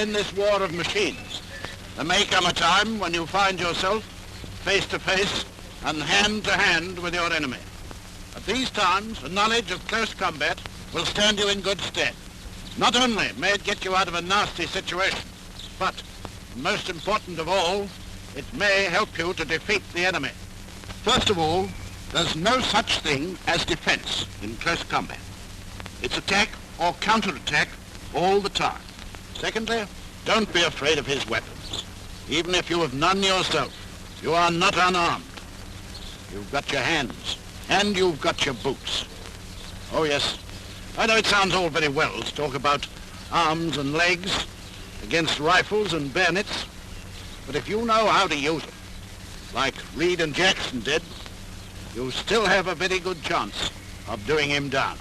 in this war of machines, there may come a time when you find yourself face to face and hand to hand with your enemy. At these times, a knowledge of close combat will stand you in good stead. Not only may it get you out of a nasty situation, but, most important of all, it may help you to defeat the enemy. First of all, there's no such thing as defense in close combat. It's attack or counterattack all the time. Secondly, don't be afraid of his weapons. Even if you have none yourself, you are not unarmed. You've got your hands, and you've got your boots. Oh yes, I know it sounds all very well to talk about arms and legs against rifles and bayonets, but if you know how to use them, like Reed and Jackson did, you still have a very good chance of doing him down.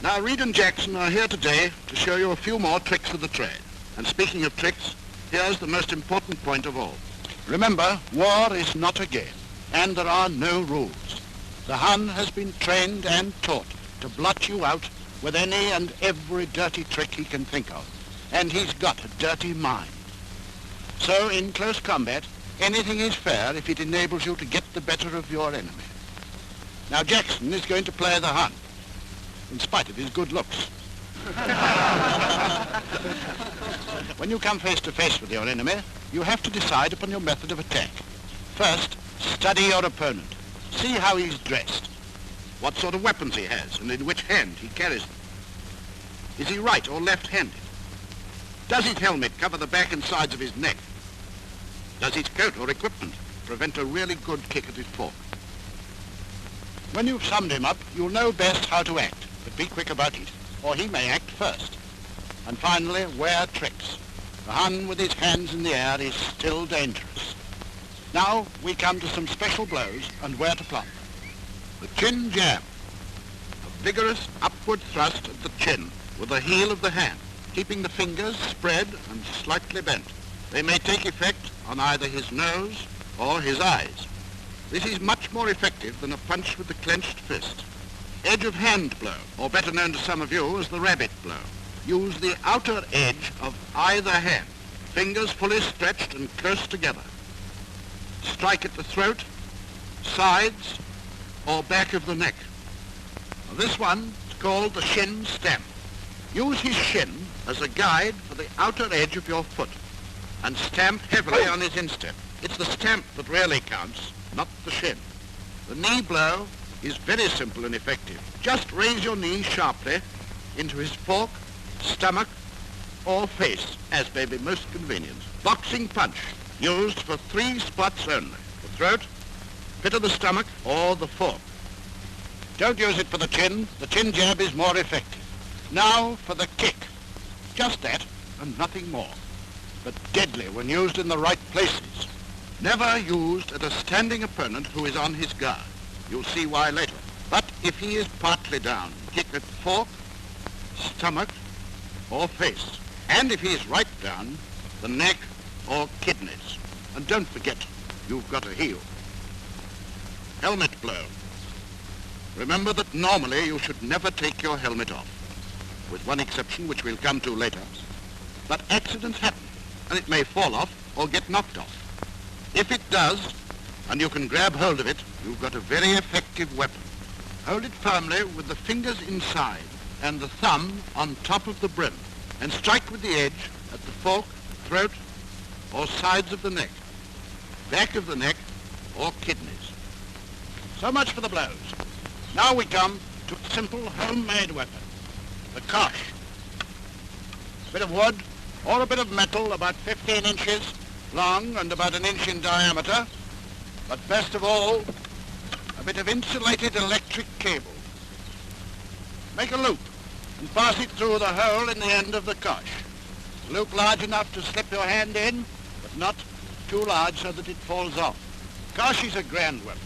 Now, Reed and Jackson are here today to show you a few more tricks of the trade. And speaking of tricks, here's the most important point of all. Remember, war is not a game, and there are no rules. The Hun has been trained and taught to blot you out with any and every dirty trick he can think of, and he's got a dirty mind. So, in close combat, anything is fair if it enables you to get the better of your enemy. Now, Jackson is going to play the Hun, in spite of his good looks. When you come face to face with your enemy, you have to decide upon your method of attack. First, study your opponent. See how he's dressed, what sort of weapons he has, and in which hand he carries them. Is he right or left-handed? Does his helmet cover the back and sides of his neck? Does his coat or equipment prevent a really good kick at his fork? When you've summed him up, you'll know best how to act, but be quick about it, or he may act first. And finally, wear tricks. The Hun with his hands in the air is still dangerous. Now we come to some special blows and where to plump. The chin jab, a vigorous upward thrust at the chin with the heel of the hand, keeping the fingers spread and slightly bent. They may take effect on either his nose or his eyes. This is much more effective than a punch with the clenched fist. Edge of hand blow, or better known to some of you as the rabbit blow. Use the outer edge of either hand, fingers fully stretched and close together. Strike at the throat, sides, or back of the neck. Now, this one is called the shin stamp. Use his shin as a guide for the outer edge of your foot and stamp heavily on his instep. It's the stamp that really counts, not the shin. The knee blow is very simple and effective. Just raise your knee sharply into his fork, stomach, or face, as may be most convenient. Boxing punch, used for 3 spots only: the throat, pit of the stomach, or the fork. Don't use it for the chin. The chin jab is more effective. Now for the kick. Just that and nothing more, but deadly when used in the right places. Never used at a standing opponent who is on his guard. You'll see why later. But if he is partly down, kick at fork, stomach, or face. And if he is right down, the neck or kidneys. And don't forget, you've got a heel. Helmet blow. Remember that normally you should never take your helmet off, with one exception which we'll come to later. But accidents happen, and it may fall off or get knocked off. If it does, and you can grab hold of it, you've got a very effective weapon. Hold it firmly with the fingers inside and the thumb on top of the brim, and strike with the edge at the fork, throat, or sides of the neck, back of the neck, or kidneys. So much for the blows. Now we come to a simple homemade weapon, the kosh. A bit of wood or a bit of metal about 15 inches long and about 1 inch in diameter, but best of all, a bit of insulated electric cable. Make a loop and pass it through the hole in the end of the kosh. A loop large enough to slip your hand in, but not too large so that it falls off. Kosh is a grand weapon.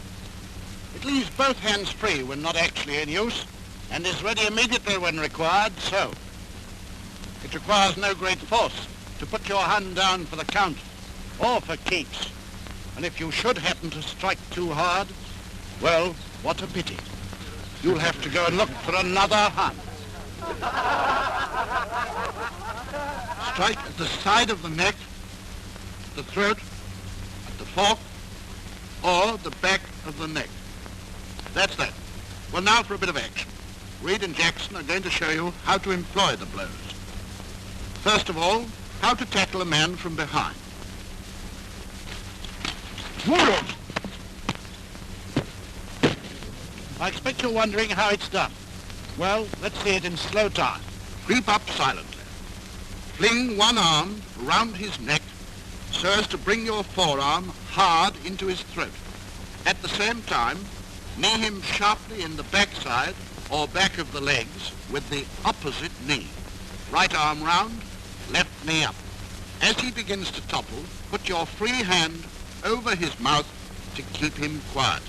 It leaves both hands free when not actually in use, and is ready immediately when required, so. It requires no great force to put your hand down for the count, or for keeps. And if you should happen to strike too hard, well, what a pity. You'll have to go and look for another Hun. strike at the side of the neck, the throat, at the fork, or the back of the neck. That's that. Well, now for a bit of action. Reed and Jackson are going to show you how to employ the blows. First of all, how to tackle a man from behind. I expect you're wondering how it's done. Well, let's see it in slow time. Creep up silently. Fling one arm around his neck so as to bring your forearm hard into his throat. At the same time, knee him sharply in the backside or back of the legs with the opposite knee. Right arm round, left knee up. As he begins to topple, put your free hand over his mouth to keep him quiet.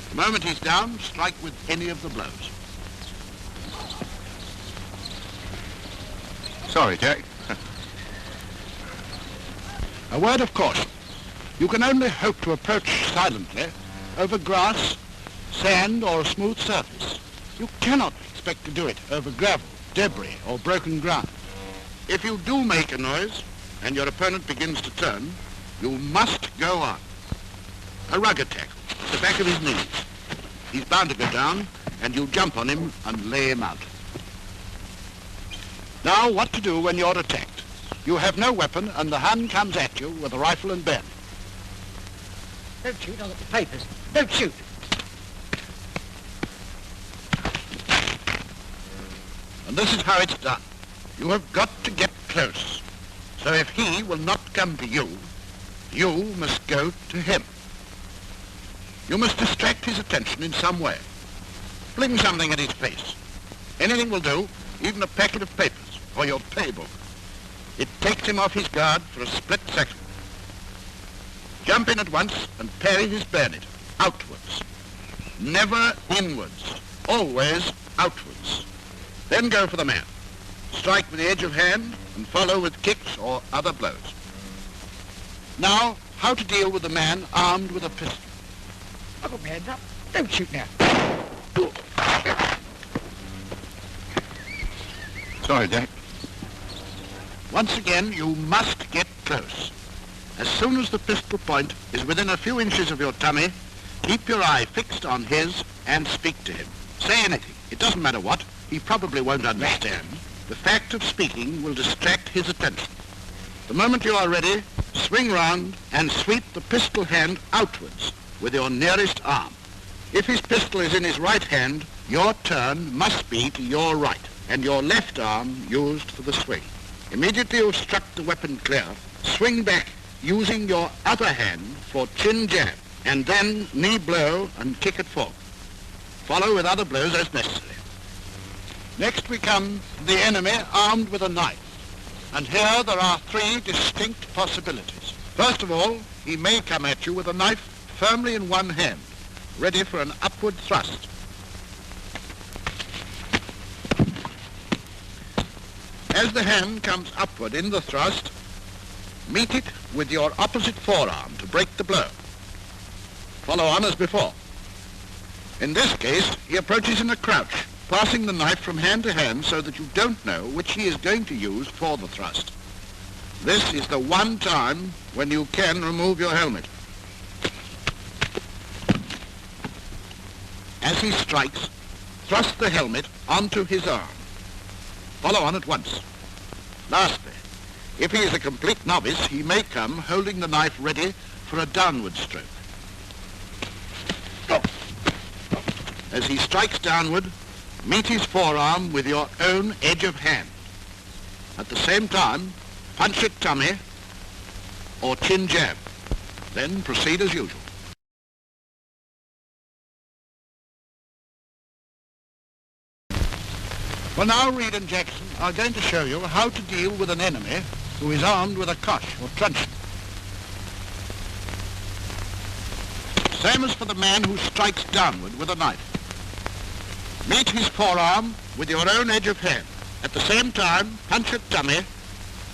The moment he's down, strike with any of the blows. Sorry, Jack. A word of caution. You can only hope to approach silently over grass, sand, or a smooth surface. You cannot expect to do it over gravel, debris, or broken ground. If you do make a noise, and your opponent begins to turn, you must go on. A rugged tackle, at the back of his knees. He's bound to go down, and you jump on him and lay him out. Now, what to do when you're attacked? You have no weapon, and the Hun comes at you with a rifle and bayonet. Don't shoot, I've got the papers. Don't shoot. And this is how it's done. You have got to get close. So if he will not come to you, you must go to him. You must distract his attention in some way. Fling something at his face. Anything will do, even a packet of papers or your pay book. It takes him off his guard for a split second. Jump in at once and parry his bayonet, outwards. Never inwards, always outwards. Then go for the man. Strike with the edge of hand and follow with kicks or other blows. Now, how to deal with a man armed with a pistol. I've got my hands up. Don't shoot now. Sorry, Jack. Once again, you must get close. As soon as the pistol point is within a few inches of your tummy, keep your eye fixed on his and speak to him. Say anything. It doesn't matter what. He probably won't understand. The fact of speaking will distract his attention. The moment you are ready, swing round and sweep the pistol hand outwards with your nearest arm. If his pistol is in his right hand, your turn must be to your right, and your left arm used for the swing. Immediately you've struck the weapon clear, swing back using your other hand for chin jab, and then knee blow and kick at fork. Follow with other blows as necessary. Next we come to the enemy armed with a knife. And here there are three distinct possibilities. First of all, he may come at you with a knife firmly in one hand, ready for an upward thrust. As the hand comes upward in the thrust, meet it with your opposite forearm to break the blow. Follow on as before. In this case, he approaches in a crouch, passing the knife from hand to hand so that you don't know which he is going to use for the thrust. This is the one time when you can remove your helmet. As he strikes, thrust the helmet onto his arm. Follow on at once. Lastly, if he is a complete novice, he may come holding the knife ready for a downward stroke. As he strikes downward, meet his forearm with your own edge of hand. At the same time, punch at tummy or chin jab. Then proceed as usual. Well, now Reed and Jackson are going to show you how to deal with an enemy who is armed with a kosh or truncheon. Same as for the man who strikes downward with a knife. Meet his forearm with your own edge of hand. At the same time, punch at tummy,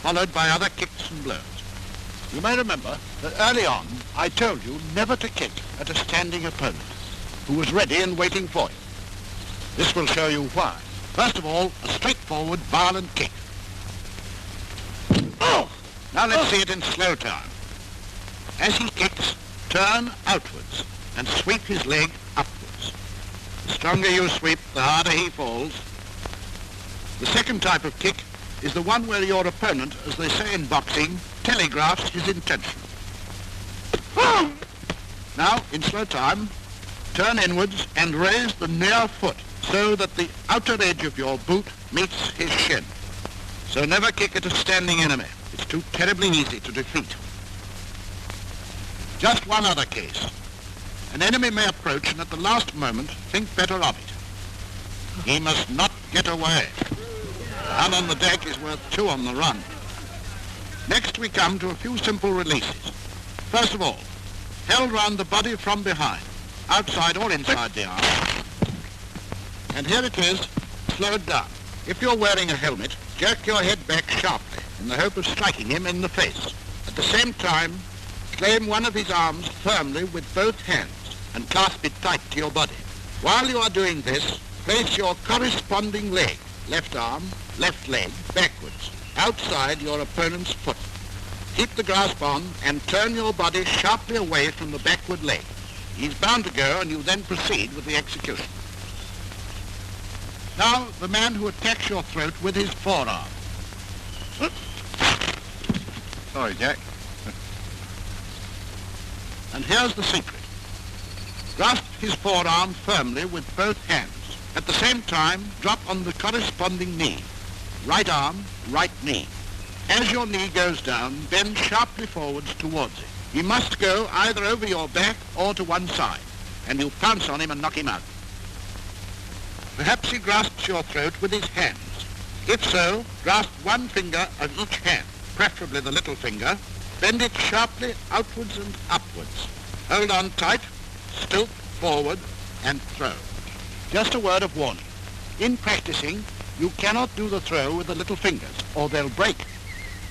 followed by other kicks and blows. You may remember that early on I told you never to kick at a standing opponent who was ready and waiting for you. This will show you why. First of all, a straightforward, violent kick. Now let's see it in slow time. As he kicks, turn outwards and sweep his leg upwards. The stronger you sweep, the harder he falls. The second type of kick is the one where your opponent, as they say in boxing, telegraphs his intention. Now, in slow time, turn inwards and raise the near foot so that the outer edge of your boot meets his shin. So never kick at a standing enemy. It's too terribly easy to defeat. Just one other case. An enemy may approach and at the last moment think better of it. He must not get away. One on the deck is worth two on the run. Next we come to a few simple releases. First of all, held round the body from behind, outside or inside the arm. And here it is, slowed down. If you're wearing a helmet, jerk your head back sharply in the hope of striking him in the face. At the same time, claim one of his arms firmly with both hands and clasp it tight to your body. While you are doing this, place your corresponding leg, left arm, left leg, backwards, outside your opponent's foot. Keep the grasp on and turn your body sharply away from the backward leg. He's bound to go and you then proceed with the execution. Now, the man who attacks your throat with his forearm. Sorry, Jack. And here's the secret. Grasp his forearm firmly with both hands. At the same time, drop on the corresponding knee. Right arm, right knee. As your knee goes down, bend sharply forwards towards it. He must go either over your back or to one side, and you pounce on him and knock him out. Perhaps he grasps your throat with his hands. If so, grasp one finger of each hand, preferably the little finger. Bend it sharply outwards and upwards. Hold on tight, stilt forward, and throw. Just a word of warning. In practicing, you cannot do the throw with the little fingers, or they'll break.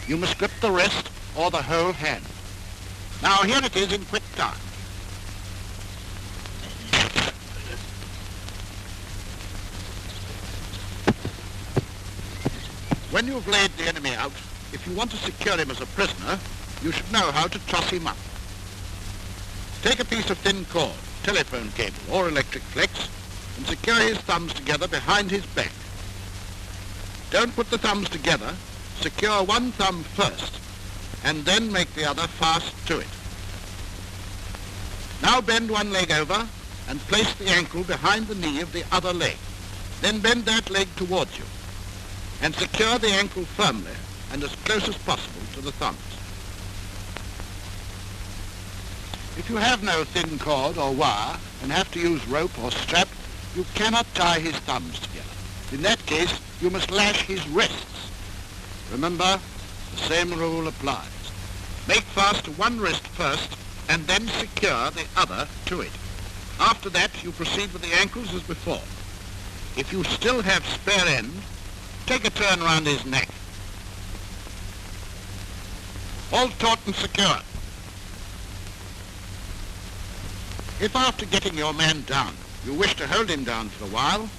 You must grip the wrist or the whole hand. Now here it is in quick time. When you've laid the enemy out, if you want to secure him as a prisoner, you should know how to truss him up. Take a piece of thin cord, telephone cable or electric flex, and secure his thumbs together behind his back. Don't put the thumbs together. Secure one thumb first, and then make the other fast to it. Now bend one leg over and place the ankle behind the knee of the other leg. Then bend that leg towards you and secure the ankle firmly and as close as possible to the thumbs. If you have no thin cord or wire and have to use rope or strap, you cannot tie his thumbs together. In that case, you must lash his wrists. Remember, the same rule applies. Make fast to one wrist first and then secure the other to it. After that, you proceed with the ankles as before. If you still have spare end, take a turn round his neck. All taut and secure. If after getting your man down, you wish to hold him down for a while,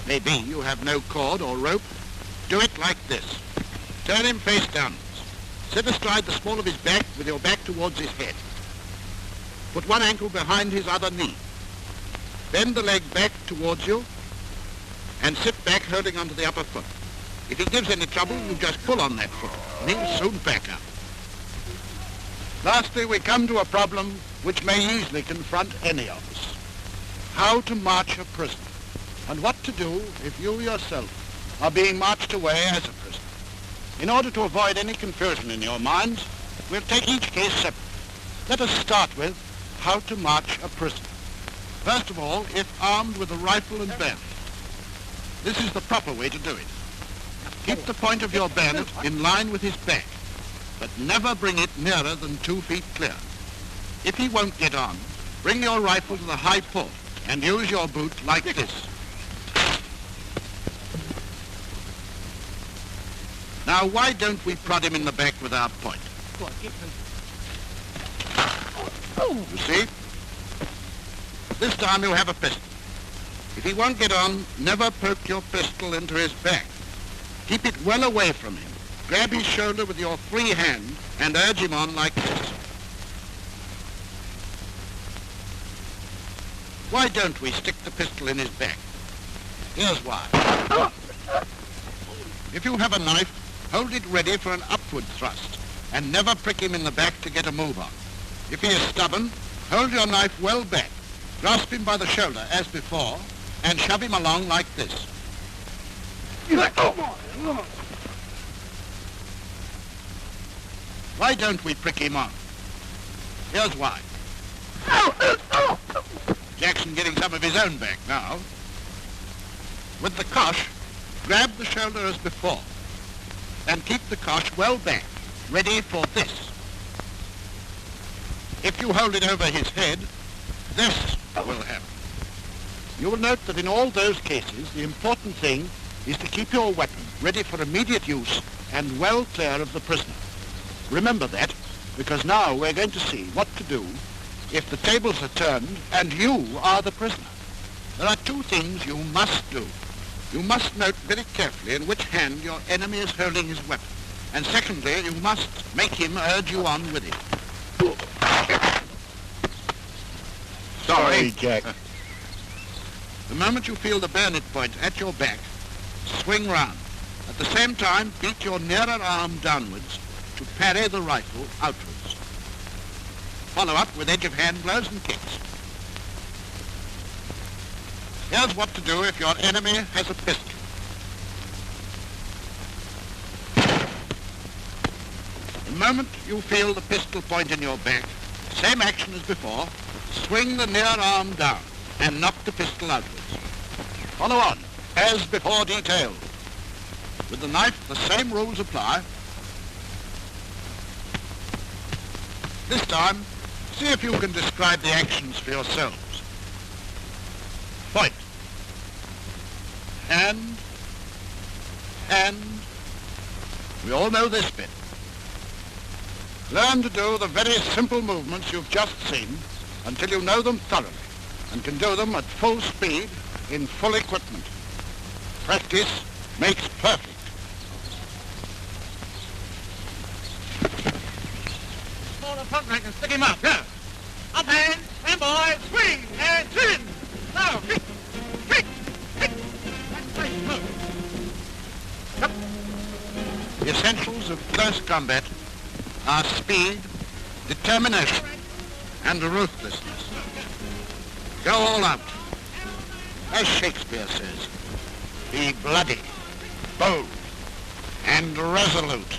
maybe you have no cord or rope, do it like this. Turn him face downwards. Sit astride the small of his back with your back towards his head. Put one ankle behind his other knee. Bend the leg back towards you and sit back holding onto the upper foot. If he gives any trouble, you just pull on that foot and he'll soon back up. Lastly, we come to a problem which may easily confront any of us. How to march a prisoner and what to do if you yourself are being marched away as a prisoner. In order to avoid any confusion in your minds, we'll take each case separately. Let us start with how to march a prisoner. First of all, if armed with a rifle and bayonet. This is the proper way to do it. Keep the point of your bayonet in line with his back, but never bring it nearer than 2 feet clear. If he won't get on, bring your rifle to the high port and use your boot like this. Now, why don't we prod him in the back with our point? You see? This time you'll have a pistol. If he won't get on, never poke your pistol into his back. Keep it well away from him. Grab his shoulder with your free hand and urge him on like this. Why don't we stick the pistol in his back? Here's why. If you have a knife, hold it ready for an upward thrust, and never prick him in the back to get a move on. If he is stubborn, hold your knife well back, grasp him by the shoulder as before, and shove him along like this. Why don't we prick him on? Here's why. Jackson getting some of his own back now. With the cosh, grab the shoulder as before, and keep the cosh well back, ready for this. If you hold it over his head, this will happen. You will note that in all those cases, the important thing is to keep your weapon ready for immediate use and well clear of the prisoner. Remember that, because now we're going to see what to do if the tables are turned and you are the prisoner. There are two things you must do. You must note very carefully in which hand your enemy is holding his weapon. And secondly, you must make him urge you on with it. Sorry, Jack. The moment you feel the bayonet point at your back, swing round. At the same time, beat your nearer arm downwards to parry the rifle outwards. Follow up with edge of hand blows and kicks. Here's what to do if your enemy has a pistol. The moment you feel the pistol point in your back, same action as before, swing the near arm down and knock the pistol outwards. Follow on, as before detailed. With the knife, the same rules apply. This time, see if you can describe the actions for yourselves. Point. And. We all know this bit. Learn to do the very simple movements you've just seen until you know them thoroughly and can do them at full speed in full equipment. Practice makes perfect. Smaller front rank and stick him up, yeah. Up hand, stand by, swing, and turn. Now, kick, kick, kick. That's right, move. Up. The essentials of close combat are speed, determination, and ruthlessness. Go all out. As Shakespeare says, be bloody, bold, and resolute.